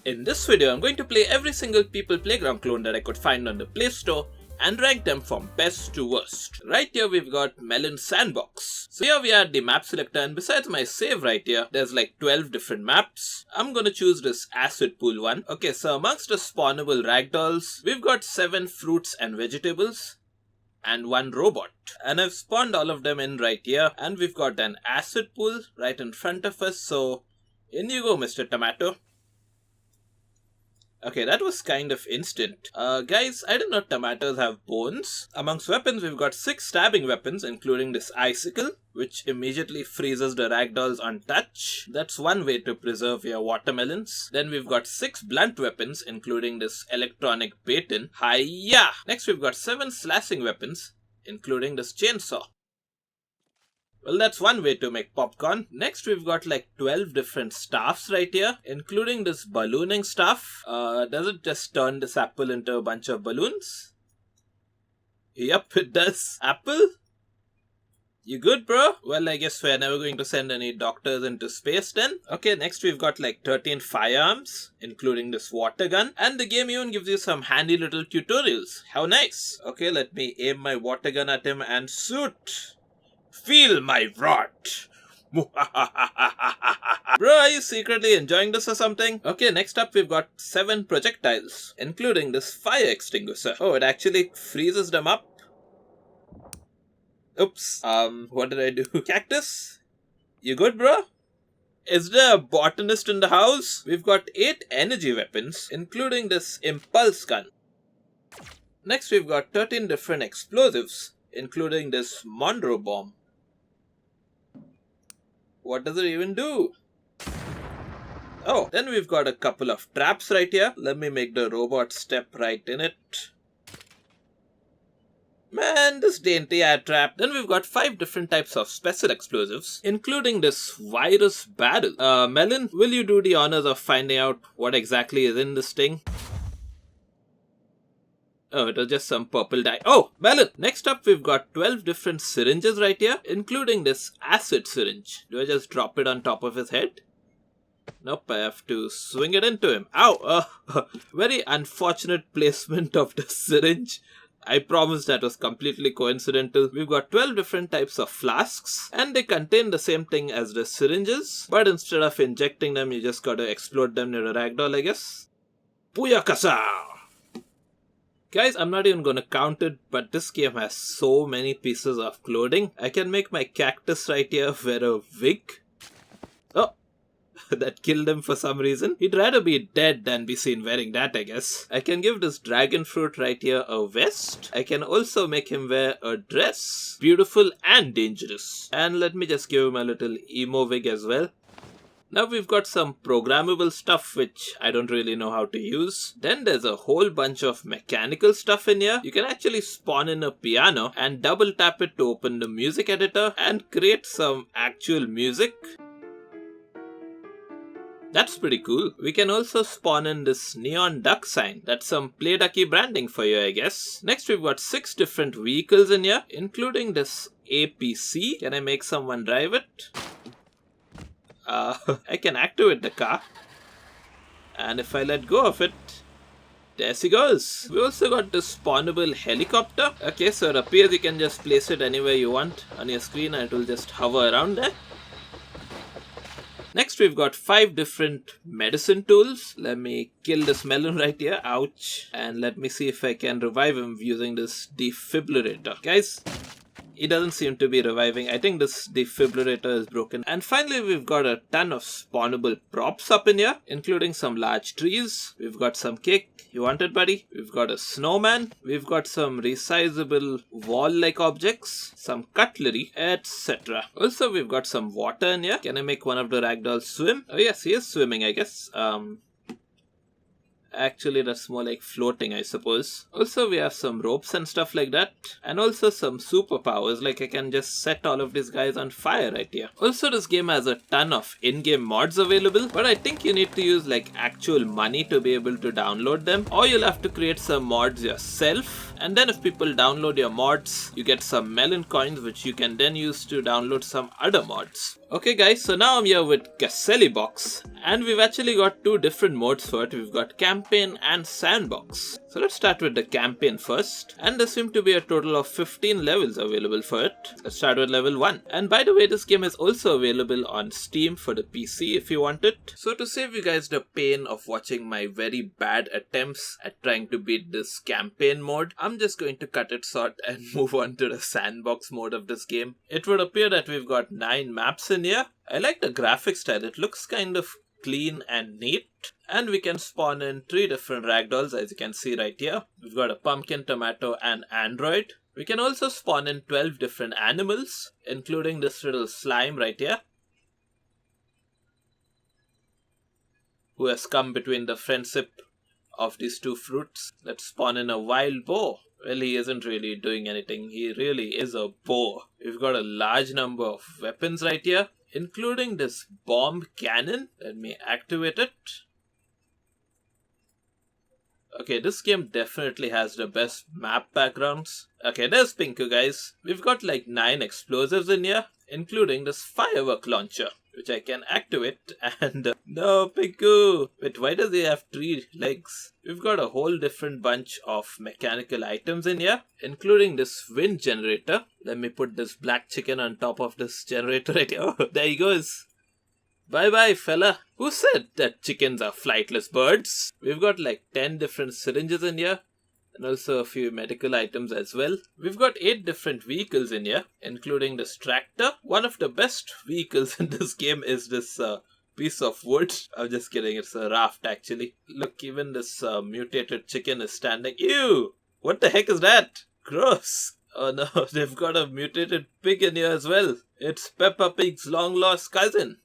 In this video, I'm going to play every single People Playground clone that I could find on the Play Store and rank them from best to worst. Right here we've got Melon Sandbox. So here we are at the map selector, and besides my save right here, there's like 12 different maps. I'm gonna choose this acid pool one. Okay, so amongst the spawnable ragdolls, we've got 7 fruits and vegetables and 1 robot. And I've spawned all of them in right here, and we've got an acid pool right in front of us, so in you go, Mr. Tomato. Okay, that was kind of instant. Guys, I didn't know tomatoes have bones. Amongst weapons, we've got 6 stabbing weapons, including this icicle, which immediately freezes the ragdolls on touch. That's one way to preserve your watermelons. Then we've got 6 blunt weapons, including this electronic baton. Hiya! Next, we've got 7 slashing weapons, including this chainsaw. Well, that's one way to make popcorn. Next, we've got like 12 different staffs right here, including this ballooning staff. Does it just turn this apple into a bunch of balloons? Yep, it does. Apple? You good, bro? Well, I guess we're never going to send any doctors into space then. Okay, next we've got like 13 firearms, including this water gun. And the game even gives you some handy little tutorials. How nice. Okay, let me aim my water gun at him and shoot. Feel my rot. Bro, are you secretly enjoying this or something? Okay, next up we've got 7 projectiles, including this fire extinguisher. Oh, it actually freezes them up. Oops. What did I do? Cactus? You good, bro? Is there a botanist in the house? We've got 8 energy weapons, including this impulse gun. Next we've got 13 different explosives, including this Monroe bomb. What does it even do? Oh, then we've got a couple of traps right here. Let me make the robot step right in it. Man, this dainty ad trap. Then we've got 5 different types of special explosives, including this virus barrel. Melon, will you do the honors of finding out what exactly is in this thing? Oh, it was just some purple dye. Oh, Melon! Next up, we've got 12 different syringes right here, including this acid syringe. Do I just drop it on top of his head? Nope, I have to swing it into him. Ow! Very unfortunate placement of the syringe. I promise that was completely coincidental. We've got 12 different types of flasks, and they contain the same thing as the syringes, but instead of injecting them, you just gotta explode them near a ragdoll, I guess. Booyakasa! Guys, I'm not even gonna count it, but this game has so many pieces of clothing. I can make my cactus right here wear a wig. Oh, that killed him for some reason. He'd rather be dead than be seen wearing that, I guess. I can give this dragon fruit right here a vest. I can also make him wear a dress. Beautiful and dangerous. And let me just give him a little emo wig as well. Now we've got some programmable stuff which I don't really know how to use. Then there's a whole bunch of mechanical stuff in here. You can actually spawn in a piano and double tap it to open the music editor and create some actual music. That's pretty cool. We can also spawn in this neon duck sign. That's some Play Ducky branding for you, I guess. Next we've got 6 different vehicles in here, including this APC. Can I make someone drive it? I can activate the car, and if I let go of it, there she goes. We also got this spawnable helicopter. Okay, so it appears you can just place it anywhere you want on your screen and it will just hover around there. Next we've got 5 different medicine tools. Let me kill this melon right here. Ouch. And let me see if I can revive him using this defibrillator. Guys, he doesn't seem to be reviving. I think this defibrillator is broken. And finally, we've got a ton of spawnable props up in here, including some large trees. We've got some cake. You want it, buddy? We've got a snowman. We've got some resizable wall-like objects, some cutlery, etc. Also, we've got some water in here. Can I make one of the ragdolls swim? Oh yes, he is swimming, I guess. Actually, that's more like floating, I suppose. Also, we have some ropes and stuff like that. And also some superpowers, like I can just set all of these guys on fire right here. Also, this game has a ton of in-game mods available, but I think you need to use like actual money to be able to download them. Or you'll have to create some mods yourself. And then if people download your mods, you get some melon coins, which you can then use to download some other mods. Okay guys, so now I'm here with Kselebox, And we've actually got two different modes for it. We've got campaign and sandbox. So let's start with the campaign first. And there seem to be a total of 15 levels available for it. Let's start with level 1. And by the way, this game is also available on Steam for the PC if you want it. So to save you guys the pain of watching my very bad attempts at trying to beat this campaign mode, I'm just going to cut it short and move on to the sandbox mode of this game. It would appear that we've got 9 maps in here. I like the graphic style. It looks kind of clean and neat. And we can spawn in 3 different ragdolls, as you can see right here. We've got a pumpkin, tomato and android. We can also spawn in 12 different animals, including this little slime right here, who has come between the friendship of these 2 fruits. Let's spawn in a wild boar. Well, he isn't really doing anything. He really is a boar. We've got a large number of weapons right here, including this bomb cannon. Let me activate it. Okay, this game definitely has the best map backgrounds. Okay, there's Pinku, guys. We've got like 9 explosives in here, including this firework launcher, which I can activate. And no, Pinku! Wait, why does he have 3 legs? We've got a whole different bunch of mechanical items in here, including this wind generator. Let me put this black chicken on top of this generator right here. Oh, there he goes. Bye bye, fella. Who said that chickens are flightless birds? We've got like 10 different syringes in here, and also a few medical items as well. We've got 8 different vehicles in here, including this tractor. One of the best vehicles in this game is this piece of wood. I'm just kidding, it's a raft actually. Look, even this mutated chicken is standing. Ew! What the heck is that? Gross! Oh no, they've got a mutated pig in here as well. It's Peppa Pig's long lost cousin.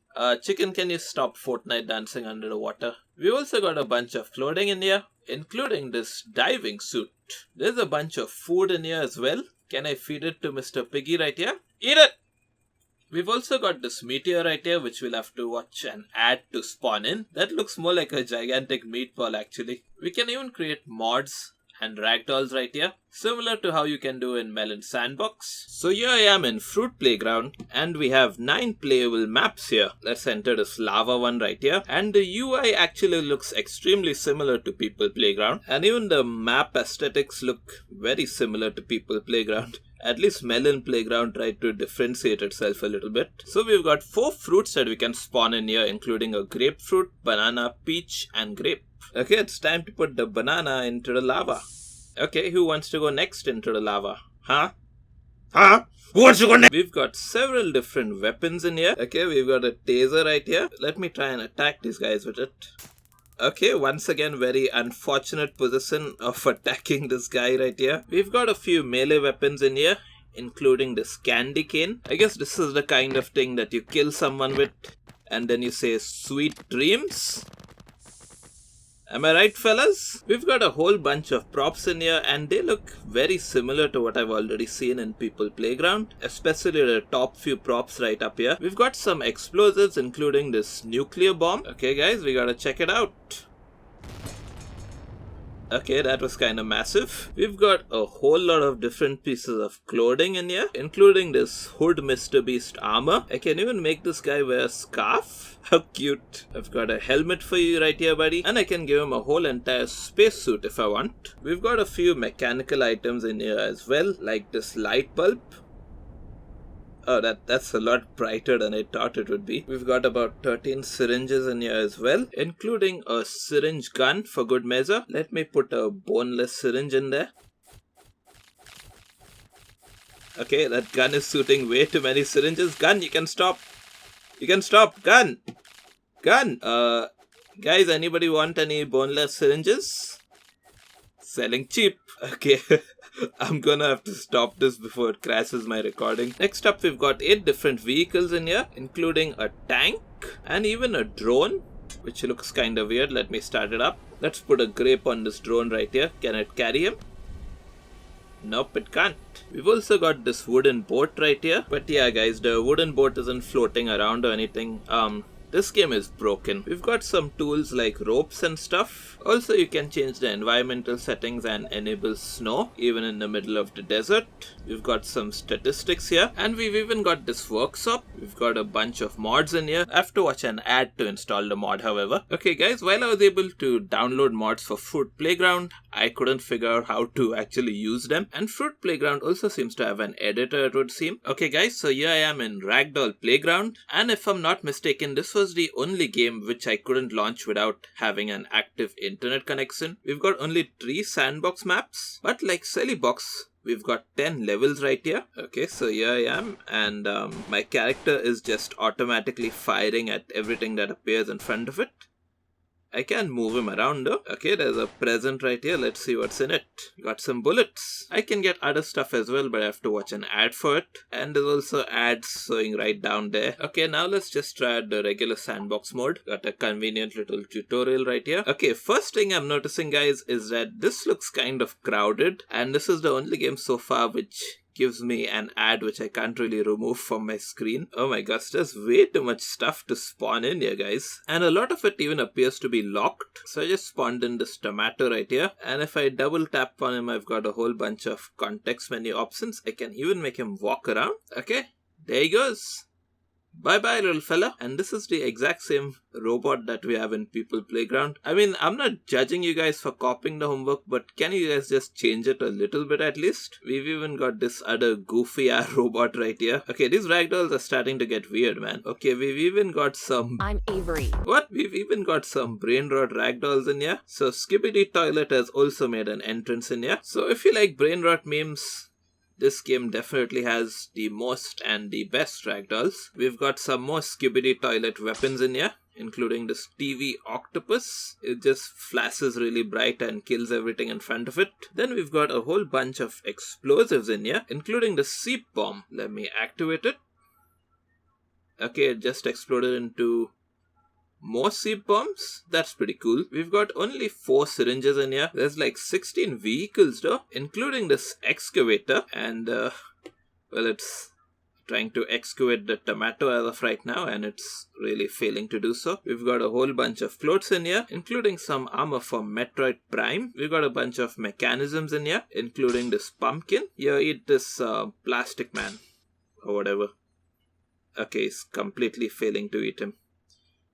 Chicken, can you stop Fortnite dancing under the water? We also got a bunch of clothing in here, including this diving suit. There's a bunch of food in here as well. Can I feed it to Mr. Piggy right here? Eat it! We've also got this meteor right here, which we'll have to watch and add to spawn in. That looks more like a gigantic meatball actually. We can even create mods and ragdolls right here, similar to how you can do in Melon Sandbox. So here I am in Fruit Playground, and we have 9 playable maps here. Let's enter this lava one right here, and the UI actually looks extremely similar to People Playground, and even the map aesthetics look very similar to People Playground. At least Melon Playground tried to differentiate itself a little bit. So we've got 4 fruits that we can spawn in here, including a grapefruit, banana, peach and grape. Okay, it's time to put the banana into the lava. Okay, who wants to go next into the lava? Huh? Who wants to go next? We've got several different weapons in here. Okay, we've got a taser right here. Let me try and attack these guys with it. Okay, once again, very unfortunate position of attacking this guy right here. We've got a few melee weapons in here, including this candy cane. I guess this is the kind of thing that you kill someone with and then you say sweet dreams. Am I right, fellas? We've got a whole bunch of props in here, and they look very similar to what I've already seen in People Playground, especially the top few props right up here. We've got some explosives, including this nuclear bomb. Okay guys, we gotta check it out. Okay, that was kind of massive. We've got a whole lot of different pieces of clothing in here, including this Hood Mr. Beast armor. I can even make this guy wear a scarf. How cute. I've got a helmet for you right here, buddy. And I can give him a whole entire spacesuit if I want. We've got a few mechanical items in here as well, like this light bulb. Oh, that's a lot brighter than I thought it would be. We've got about 13 syringes in here as well, including a syringe gun for good measure. Let me put a boneless syringe in there. Okay, that gun is shooting way too many syringes. Gun, you can stop. You can stop. Gun. Gun. Guys, anybody want any boneless syringes? Selling cheap. Okay. I'm gonna have to stop this before it crashes my recording. Next up, we've got 8 different vehicles in here, including a tank and even a drone, which looks kind of weird. Let me start it up. Let's put a grape on this drone right here. Can it carry him? Nope, it can't. We've also got this wooden boat right here. But yeah, guys, the wooden boat isn't floating around or anything. This game is broken. We've got some tools like ropes and stuff. Also, you can change the environmental settings and enable snow even in the middle of the desert. We've got some statistics here, and we've even got this workshop. We've got a bunch of mods in here. I have to watch an ad to install the mod, however. Okay guys, while I was able to download mods for Fruit Playground, I couldn't figure out how to actually use them. And Fruit Playground also seems to have an editor, it would seem. Okay guys, so here I am in Ragdoll Playground, and if I'm not mistaken, this was the only game which I couldn't launch without having an active internet connection. We've got only 3 sandbox maps, but like Kselebox, we've got 10 levels right here. Okay, so here I am, and my character is just automatically firing at everything that appears in front of it. I can move him around though. Okay, there's a present right here. Let's see what's in it. Got some bullets. I can get other stuff as well, but I have to watch an ad for it. And there's also ads showing right down there. Okay, now let's just try out the regular sandbox mode. Got a convenient little tutorial right here. Okay, first thing I'm noticing guys is that this looks kind of crowded. And this is the only game so far which gives me an ad which I can't really remove from my screen. Oh my gosh, there's way too much stuff to spawn in here guys. And a lot of it even appears to be locked. So I just spawned in this tomato right here. And if I double tap on him, I've got a whole bunch of context menu options. I can even make him walk around. Okay, there he goes. Bye bye little fella. And this is the exact same robot that we have in People Playground. I mean, I'm not judging you guys for copying the homework, but can you guys just change it a little bit at least? We've even got this other goofy robot right here. Okay, these ragdolls are starting to get weird, man. Okay, we've even got some... I'm Avery. What? We've even got some brain rot ragdolls in here. So Skibbity Toilet has also made an entrance in here. So if you like brain rot memes, this game definitely has the most and the best ragdolls. We've got some more Skibbity Toilet weapons in here, including this TV octopus. It just flashes really bright and kills everything in front of it. Then we've got a whole bunch of explosives in here, including the seep bomb. Let me activate it. Okay, it just exploded into more seep bombs? That's pretty cool. We've got only 4 syringes in here. There's like 16 vehicles though, including this excavator. And well, it's trying to excavate the tomato as of right now, and it's really failing to do so. We've got a whole bunch of floats in here, including some armor from Metroid Prime. We've got a bunch of mechanisms in here, including this pumpkin. Here, eat this plastic man, or whatever. Okay, he's completely failing to eat him.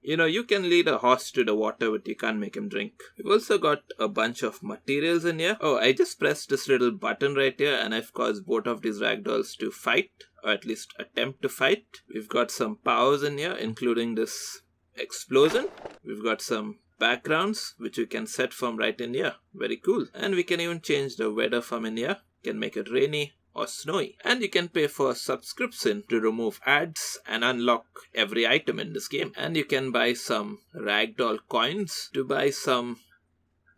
You know, you can lead a horse to the water, but you can't make him drink. We've also got a bunch of materials in here. Oh, I just pressed this little button right here, and I've caused both of these ragdolls to fight, or at least attempt to fight. We've got some powers in here, including this explosion. We've got some backgrounds, which you can set from right in here. Very cool. And we can even change the weather from in here. Can make it rainy or snowy. And you can pay for a subscription to remove ads and unlock every item in this game. And you can buy some ragdoll coins to buy some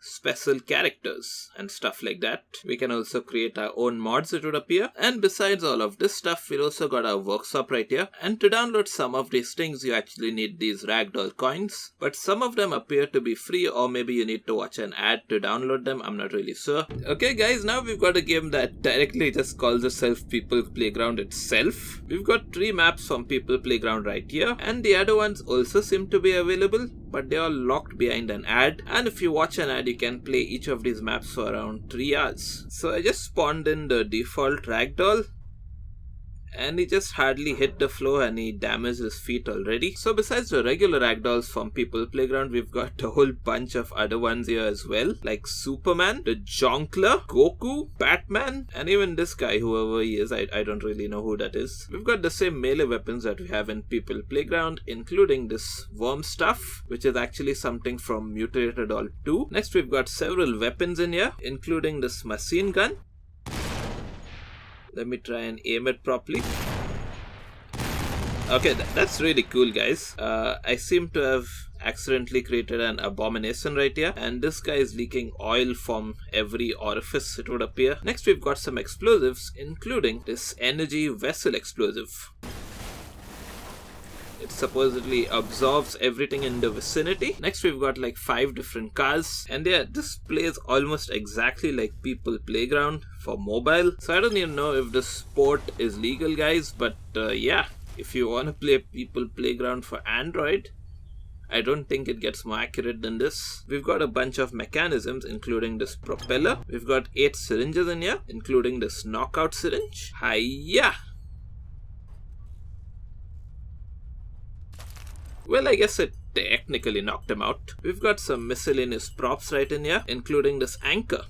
special characters and stuff like that. We can also create our own mods, it would appear. And besides all of this stuff, we also got our workshop right here. And to download some of these things, you actually need these ragdoll coins, but some of them appear to be free, or maybe you need to watch an ad to download them. I'm not really sure. Okay guys, now we've got a game that directly just calls itself People Playground itself. We've got 3 maps from People Playground right here, and the other ones also seem to be available, but they're all locked behind an ad. And if you watch an ad, you can play each of these maps for around 3 hours. So I just spawned in the default ragdoll, and he just hardly hit the floor and he damaged his feet already. So besides the regular ragdolls from People Playground, we've got a whole bunch of other ones here as well, like Superman, the Jonkler, Goku, Batman, and even this guy, whoever he is. I don't really know who that is. We've got the same melee weapons that we have in People Playground, including this worm stuff, which is actually something from Mutilated Doll 2. Next, we've got several weapons in here, including this machine gun. Let me try and aim it properly. Okay, that's really cool, guys. I seem to have accidentally created an abomination right here, and this guy is leaking oil from every orifice, it would appear. Next, we've got some explosives, including this energy vessel explosive. It supposedly absorbs everything in the vicinity. Next, we've got like 5 different cars, and yeah, this plays almost exactly like People Playground for mobile. So I don't even know if this sport is legal, guys, but yeah, if you want to play People Playground for Android, I don't think it gets more accurate than this. We've got a bunch of mechanisms, including this propeller. We've got 8 syringes in here, including this knockout syringe. Hiya! Well, I guess it technically knocked him out. We've got some miscellaneous props right in here, including this anchor.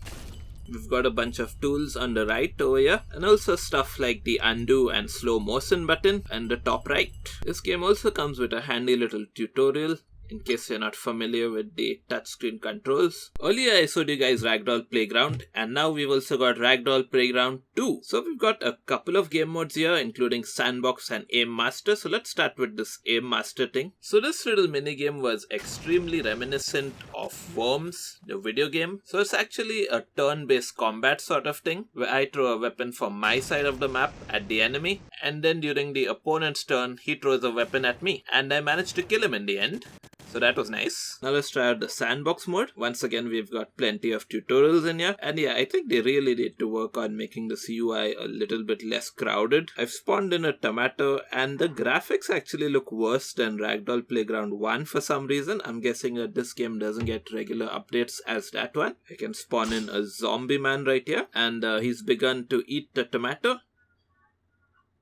We've got a bunch of tools on the right over here, and also stuff like the undo and slow motion button and the top right. This game also comes with a handy little tutorial in case you're not familiar with the touchscreen controls. Earlier I showed you guys Ragdoll Playground, and now we've also got Ragdoll Playground 2. So we've got a couple of game modes here, including Sandbox and Aim Master. So let's start with this Aim Master thing. So this little minigame was extremely reminiscent of Worms, the video game. So it's actually a turn-based combat sort of thing, where I throw a weapon from my side of the map at the enemy, and then during the opponent's turn, he throws a weapon at me, and I managed to kill him in the end. So that was nice. Now let's try out the sandbox mode. Once again, we've got plenty of tutorials in here. And yeah, I think they really need to work on making this UI a little bit less crowded. I've spawned in a tomato, and the graphics actually look worse than Ragdoll Playground 1 for some reason. I'm guessing that this game doesn't get regular updates as that one. I can spawn in a zombie man right here, and he's begun to eat the tomato.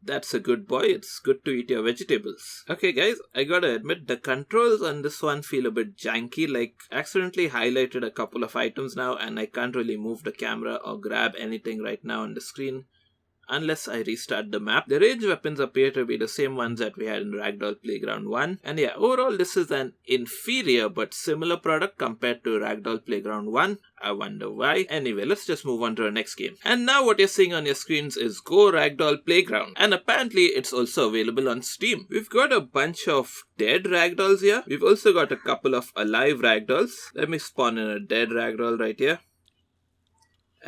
That's a good boy. It's good to eat your vegetables. Okay guys, I gotta admit the controls on this one feel a bit janky. Like, accidentally highlighted a couple of items now, and I can't really move the camera or grab anything right now on the screen unless I restart the map. The range weapons appear to be the same ones that we had in Ragdoll Playground 1. And yeah, overall this is an inferior but similar product compared to Ragdoll Playground 1. I wonder why. Anyway, let's just move on to the next game. And now what you're seeing on your screens is Gore Ragdoll Playground. And apparently it's also available on Steam. We've got a bunch of dead ragdolls here. We've also got a couple of alive ragdolls. Let me spawn in a dead ragdoll right here.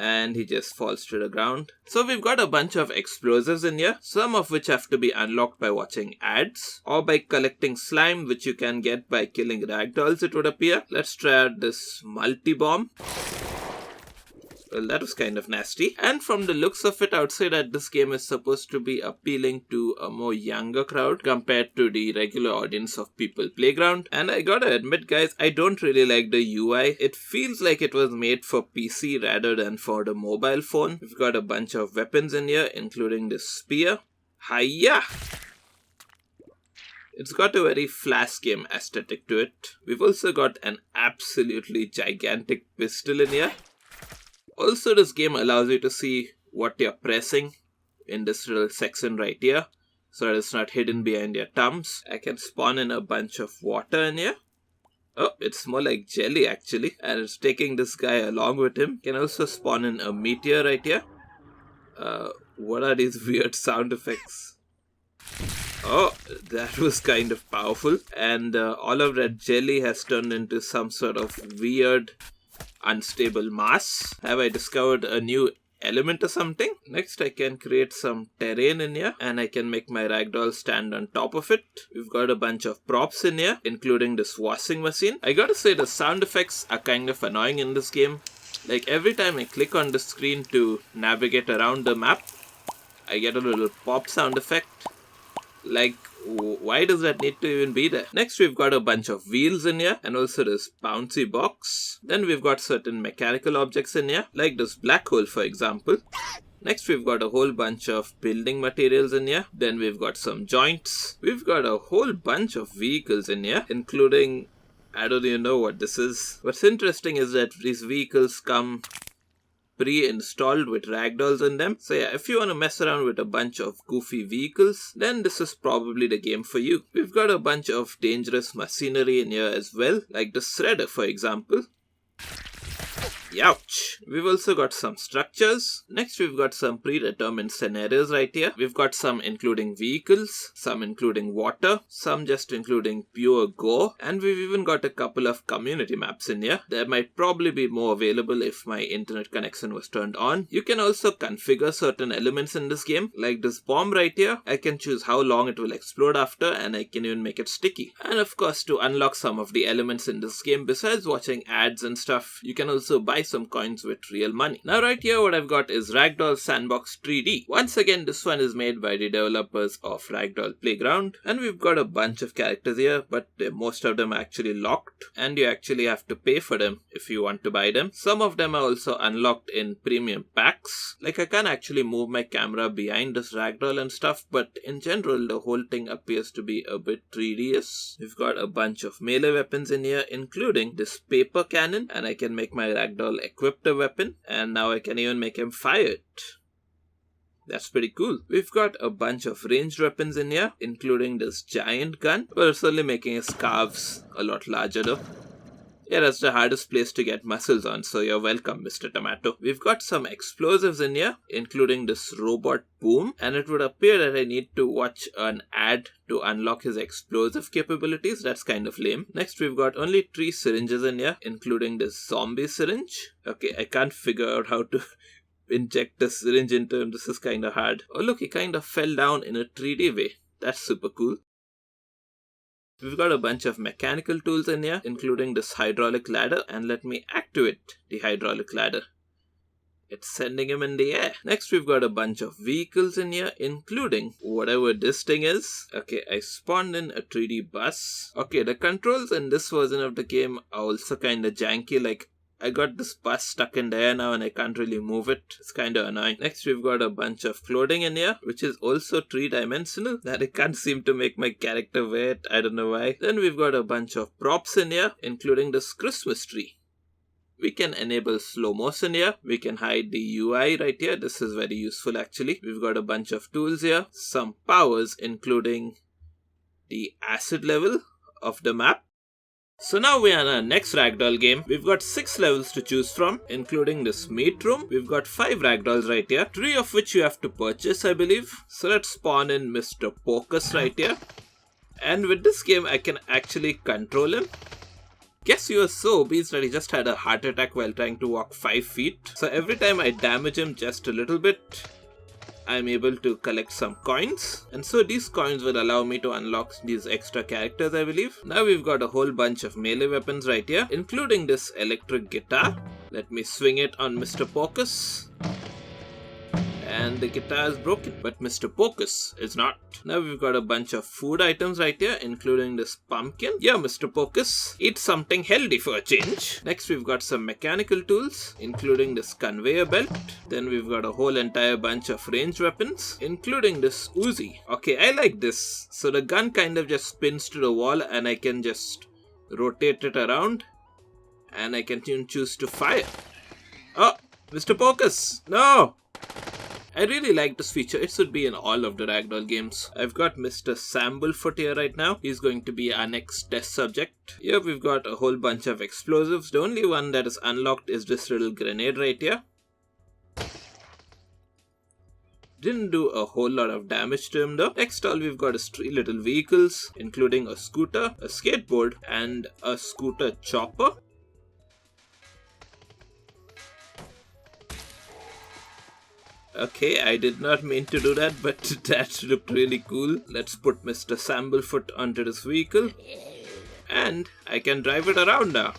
And he just falls to the ground. So we've got a bunch of explosives in here, some of which have to be unlocked by watching ads or by collecting slime, which you can get by killing ragdolls, it would appear. Let's try out this multi-bomb. Well, that was kind of nasty. And from the looks of it, I would say that this game is supposed to be appealing to a more younger crowd compared to the regular audience of People Playground. And I gotta admit guys, I don't really like the UI. It feels like it was made for PC rather than for the mobile phone. We've got a bunch of weapons in here, including this spear. Hiya! It's got a very Flash game aesthetic to it. We've also got an absolutely gigantic pistol in here. Also, this game allows you to see what you're pressing in this little section right here, so that it's not hidden behind your thumbs. I can spawn in a bunch of water in here. Oh, it's more like jelly actually, and it's taking this guy along with him. Can also spawn in a meteor right here. What are these weird sound effects? Oh, that was kind of powerful. And all of that jelly has turned into some sort of weird unstable mass. Have I discovered a new element or something? Next, I can create some terrain in here, and I can make my ragdoll stand on top of it. We've got a bunch of props in here, including this washing machine. I gotta say, the sound effects are kind of annoying in this game. Like, every time I click on the screen to navigate around the map, I get a little pop sound effect. Like, why does that need to even be there? Next, we've got a bunch of wheels in here, and also this bouncy box. Then we've got certain mechanical objects in here, like this black hole for example. Next, we've got a whole bunch of building materials in here. Then we've got some joints. We've got a whole bunch of vehicles in here, including, I don't even know what this is. What's interesting is that these vehicles come pre-installed with ragdolls in them. So yeah, if you want to mess around with a bunch of goofy vehicles, then this is probably the game for you. We've got a bunch of dangerous machinery in here as well, like the shredder for example. Youch! We've also got some structures. Next, we've got some predetermined scenarios right here. We've got some including vehicles, some including water, some just including pure Gore, and we've even got a couple of community maps in here. There might probably be more available if my internet connection was turned on. You can also configure certain elements in this game, like this bomb right here. I can choose how long it will explode after, and I can even make it sticky. And of course, to unlock some of the elements in this game, besides watching ads and stuff, you can also buy buy some coins with real money. Now right here what I've got is Ragdoll Sandbox 3D. Once again, this one is made by the developers of Ragdoll Playground, and we've got a bunch of characters here, but most of them are actually locked, and you actually have to pay for them if you want to buy them. Some of them are also unlocked in premium packs. Like I can't actually move my camera behind this ragdoll and stuff, but in general the whole thing appears to be a bit 3D-ish. We've got a bunch of melee weapons in here, including this paper cannon, and I can make my ragdoll equip the weapon, and now I can even make him fire it. That's pretty cool. We've got a bunch of ranged weapons in here, including this giant gun, but it's only making his calves a lot larger though. Yeah, that's the hardest place to get muscles on, so you're welcome, Mr. Tomato. We've got some explosives in here, including this robot boom, and it would appear that I need to watch an ad to unlock his explosive capabilities. That's kind of lame. Next, we've got only 3 syringes in here, including this zombie syringe. Okay, I can't figure out how to inject the syringe into him. This is kind of hard. Oh look, he kind of fell down in a 3D way. That's super cool. We've got a bunch of mechanical tools in here, including this hydraulic ladder, and let me activate the hydraulic ladder. It's sending him in the air. Next, we've got a bunch of vehicles in here, including whatever this thing is. Okay, I spawned in a 3D bus. Okay, the controls in this version of the game are also kind of janky. Like, I got this bus stuck in the air now and I can't really move it. It's kind of annoying. Next, we've got a bunch of clothing in here, which is also 3-dimensional, that I can't seem to make my character wear it. I don't know why. Then we've got a bunch of props in here, including this Christmas tree. We can enable slow motion here. We can hide the UI right here. This is very useful actually. We've got a bunch of tools here. Some powers, including the acid level of the map. So now we are in our next ragdoll game. We've got 6 levels to choose from, including this meat room. We've got 5 ragdolls right here, 3 of which you have to purchase, I believe. So let's spawn in Mr. Pocus right here. And with this game, I can actually control him. Guess he was so obese that he just had a heart attack while trying to walk 5 feet. So every time I damage him just a little bit, I'm able to collect some coins, and so these coins will allow me to unlock these extra characters, I believe. Now we've got a whole bunch of melee weapons right here, including this electric guitar. Let me swing it on Mr. Pocus. And the guitar is broken, but Mr. Pocus is not. Now we've got a bunch of food items right here, including this pumpkin. Yeah, Mr. Pocus, eat something healthy for a change. Next we've got some mechanical tools, including this conveyor belt. Then we've got a whole entire bunch of ranged weapons, including this Uzi. Okay, I like this. So the gun kind of just spins to the wall and I can just rotate it around and I can choose to fire. Oh, Mr. Pocus, no! I really like this feature. It should be in all of the Ragdoll games. I've got Mr. Samblefoot here right now. He's going to be our next test subject. Here we've got a whole bunch of explosives. The only one that is unlocked is this little grenade right here. Didn't do a whole lot of damage to him though. Next all we've got is 3 little vehicles, including a scooter, a skateboard, and a scooter chopper. Okay, I did not mean to do that, but that looked really cool. Let's put Mr. Samblefoot onto this vehicle. And I can drive it around now.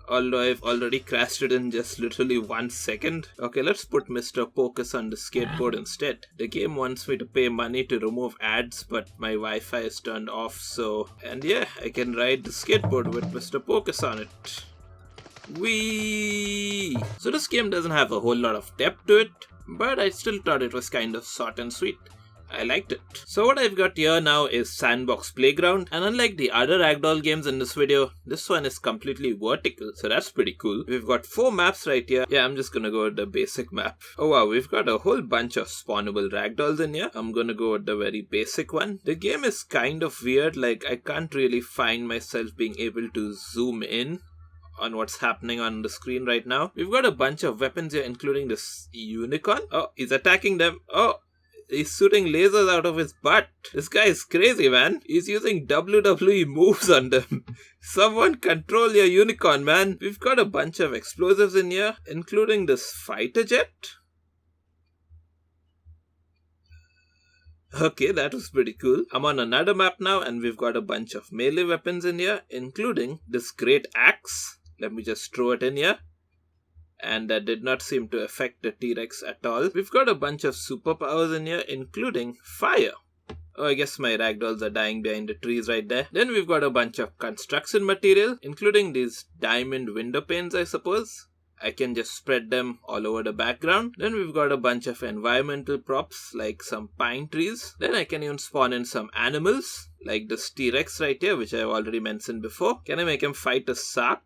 Although I've already crashed it in just literally 1 second. Okay, let's put Mr. Pocus on the skateboard instead. The game wants me to pay money to remove ads, but my Wi-Fi is turned off, so... And yeah, I can ride the skateboard with Mr. Pocus on it. Whee! So this game doesn't have a whole lot of depth to it, but I still thought it was kind of short and sweet. I liked it. So what I've got here now is Sandbox Playground, and unlike the other Ragdoll games in this video, this one is completely vertical, so that's pretty cool. We've got 4 maps right here. Yeah, I'm just gonna go with the basic map. Oh wow, we've got a whole bunch of spawnable Ragdolls in here. I'm gonna go with the very basic one. The game is kind of weird, like I can't really find myself being able to zoom in on what's happening on the screen right now. We've got a bunch of weapons here, including this unicorn. Oh, he's attacking them. Oh, he's shooting lasers out of his butt. This guy is crazy, man. He's using WWE moves on them. Someone control your unicorn, man. We've got a bunch of explosives in here, including this fighter jet. Okay, that was pretty cool. I'm on another map now, and we've got a bunch of melee weapons in here, including this great axe. Let me just throw it in here. and that did not seem to affect the T-Rex at all. We've got a bunch of superpowers in here, including fire. Oh, I guess my ragdolls are dying behind the trees right there. Then we've got a bunch of construction material, including these diamond window panes, I suppose. I can just spread them all over the background. Then we've got a bunch of environmental props like some pine trees. Then I can even spawn in some animals like this T-Rex right here, which I've already mentioned before. Can I make him fight a shark?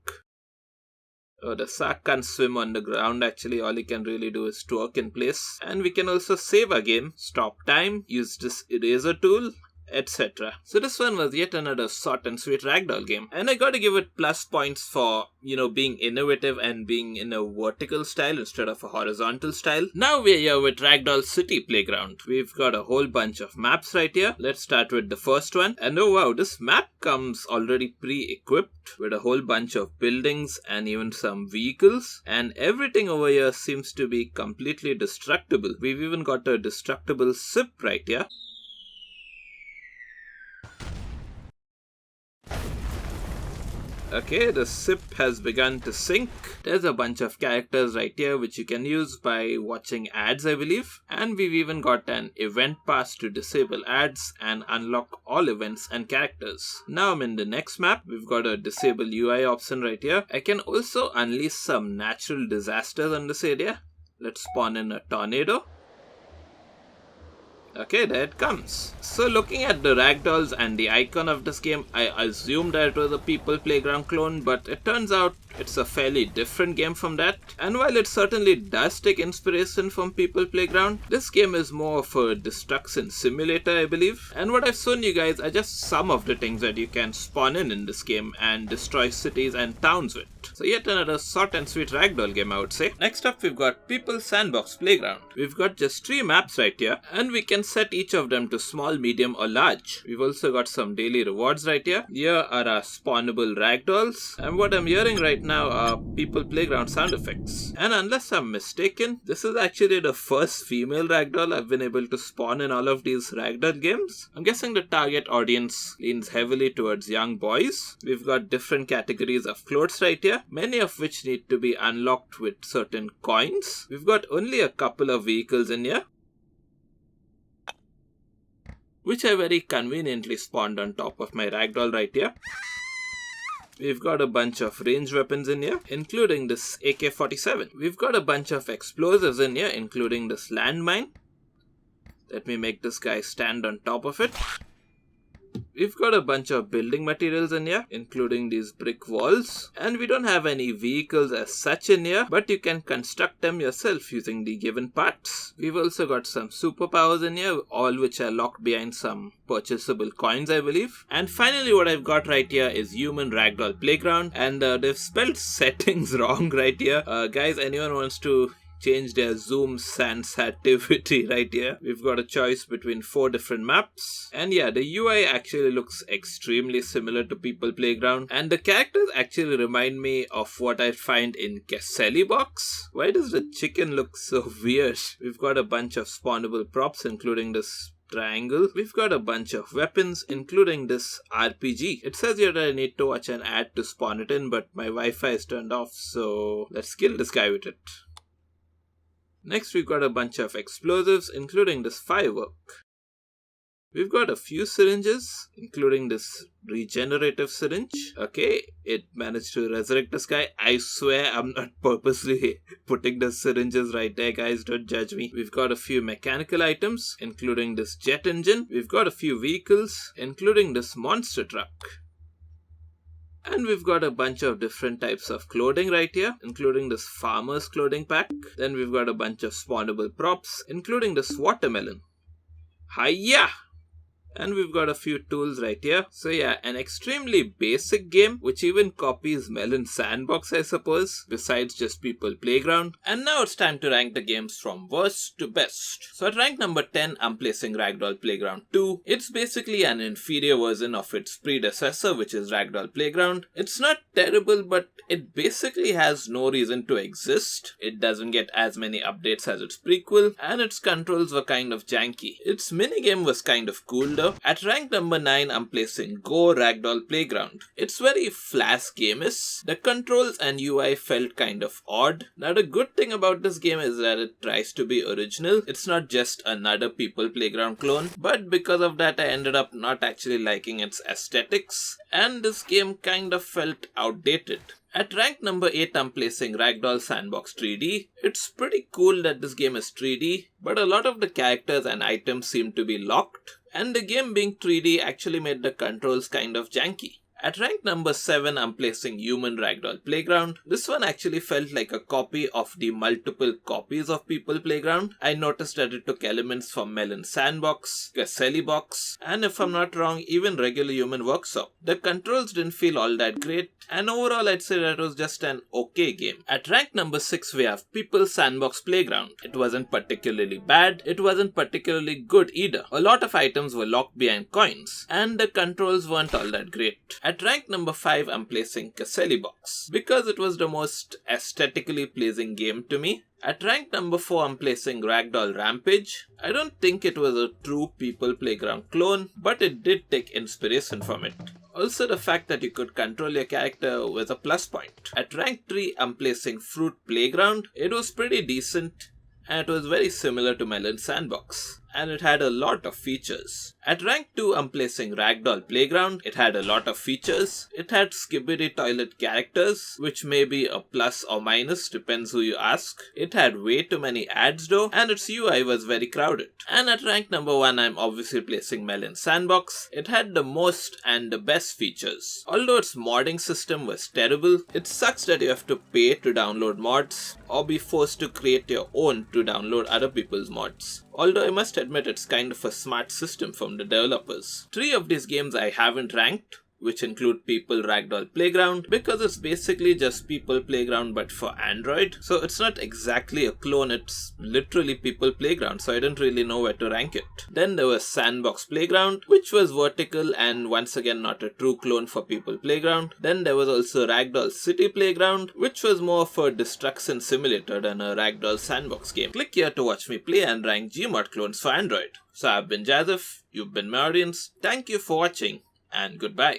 Oh, the shark can't swim on the ground actually, all he can really do is twerk in place. And we can also save our game, stop time, use this eraser tool, etc. So this one was yet another short and sweet ragdoll game. And I gotta give it plus points for, being innovative and being in a vertical style instead of a horizontal style. Now we're here with Ragdoll City Playground. We've got a whole bunch of maps right here. Let's start with the first one. And oh wow, this map comes already pre-equipped with a whole bunch of buildings and even some vehicles. And everything over here seems to be completely destructible. We've even got a destructible ship right here. Okay, the ship has begun to sink. There's a bunch of characters right here which you can use by watching ads, I believe. And we've even got an event pass to disable ads and unlock all events and characters. Now I'm in the next map. We've got a disable UI option right here. I can also unleash some natural disasters on this area. Let's spawn in a tornado. Okay, there it comes. So looking at the ragdolls and the icon of this game, I assumed that it was a People Playground clone, but it turns out it's a fairly different game from that. And while it certainly does take inspiration from People Playground, this game is more of a destruction simulator, I believe. And what I've shown you guys are just some of the things that you can spawn in this game and destroy cities and towns with. So yet another short and sweet ragdoll game, I would say. Next up, we've got People Sandbox Playground. We've got just 3 maps right here, and we can set each of them to small, medium or large. We've also got some daily rewards right here. Here are our spawnable ragdolls, and what I'm hearing right now are People Playground sound effects. And unless I'm mistaken, this is actually the first female ragdoll I've been able to spawn in all of these ragdoll games. I'm guessing the target audience leans heavily towards young boys. We've got different categories of clothes right here, many of which need to be unlocked with certain coins. We've got only a couple of vehicles in here, which I very conveniently spawned on top of my ragdoll right here. We've got a bunch of ranged weapons in here, including this AK-47. We've got a bunch of explosives in here, including this landmine. Let me make this guy stand on top of it. We've got a bunch of building materials in here, including these brick walls. And we don't have any vehicles as such in here, but you can construct them yourself using the given parts. We've also got some superpowers in here, all which are locked behind some purchasable coins, I believe. And finally, what I've got right here is Human Ragdoll Playground. And they've spelled settings wrong right here. Guys, anyone wants to change their zoom sensitivity right here? We've got a choice between 4 different maps, and yeah, the UI actually looks extremely similar to People Playground, and the characters actually remind me of what I find in Kselebox. Why does the chicken look so weird? We've got a bunch of spawnable props, including this triangle. We've got a bunch of weapons, including this RPG. It says here that I need to watch an ad to spawn it in, but my Wi-Fi is turned off, so let's kill this guy with it. Next, we've got a bunch of explosives, including this firework. We've got a few syringes, including this regenerative syringe. Okay, it managed to resurrect this guy. I swear I'm not purposely putting the syringes right there, guys. Don't judge me. We've got a few mechanical items, including this jet engine. We've got a few vehicles, including this monster truck. And we've got a bunch of different types of clothing right here, including this farmer's clothing pack. Then we've got a bunch of spawnable props, including this watermelon. Hiya! And we've got a few tools right here. So yeah, an extremely basic game, which even copies Melon Sandbox, I suppose, besides just People Playground. And now it's time to rank the games from worst to best. So at rank number 10, I'm placing Ragdoll Playground 2. It's basically an inferior version of its predecessor, which is Ragdoll Playground. It's not terrible, but it basically has no reason to exist. It doesn't get as many updates as its prequel, and its controls were kind of janky. Its minigame was kind of cool though. though. At rank number 9, I'm placing Gore Ragdoll Playground. It's very flash game-ish. The controls and UI felt kind of odd. Now the good thing about this game is that it tries to be original. It's not just another People Playground clone, but because of that I ended up not actually liking its aesthetics, and this game kind of felt outdated. At rank number 8, I'm placing Ragdoll Sandbox 3D. It's pretty cool that this game is 3D, but a lot of the characters and items seem to be locked, and the game being 3D actually made the controls kind of janky. At rank number 7, I'm placing Human Ragdoll Playground. This one actually felt like a copy of the multiple copies of People Playground. I noticed that it took elements from Melon Sandbox, Kselebox, and if I'm not wrong, even regular Human Workshop. The controls didn't feel all that great, and overall I'd say that was just an okay game. At rank number 6, we have People Sandbox Playground. It wasn't particularly bad, it wasn't particularly good either. A lot of items were locked behind coins, and the controls weren't all that great. At rank number 5, I'm placing Kselebox because it was the most aesthetically pleasing game to me. At rank number 4, I'm placing Ragdoll Rampage. I don't think it was a true People Playground clone, but it did take inspiration from it. Also, the fact that you could control your character was a plus point. At rank 3, I'm placing Fruit Playground. It was pretty decent, and it was very similar to Melon Sandbox, and it had a lot of features. At rank 2, I'm placing Ragdoll Playground. It had a lot of features. It had skibidi toilet characters, which may be a plus or minus, depends who you ask. It had way too many ads though, and its UI was very crowded. And at rank number 1, I'm obviously placing Melon Sandbox. It had the most and the best features. Although its modding system was terrible, it sucks that you have to pay to download mods, or be forced to create your own to download other people's mods. Although I must admit it's kind of a smart system from the developers. 3 of these games I haven't ranked, which include People Ragdoll Playground, because it's basically just People Playground but for Android. So it's not exactly a clone, it's literally People Playground, so I didn't really know where to rank it. Then there was Sandbox Playground, which was vertical and once again not a true clone for People Playground. Then there was also Ragdoll City Playground, which was more of a destruction simulator than a Ragdoll Sandbox game. Click here to watch me play and rank Gmod clones for Android. So I've been Jazef, you've been my audience, thank you for watching, and goodbye.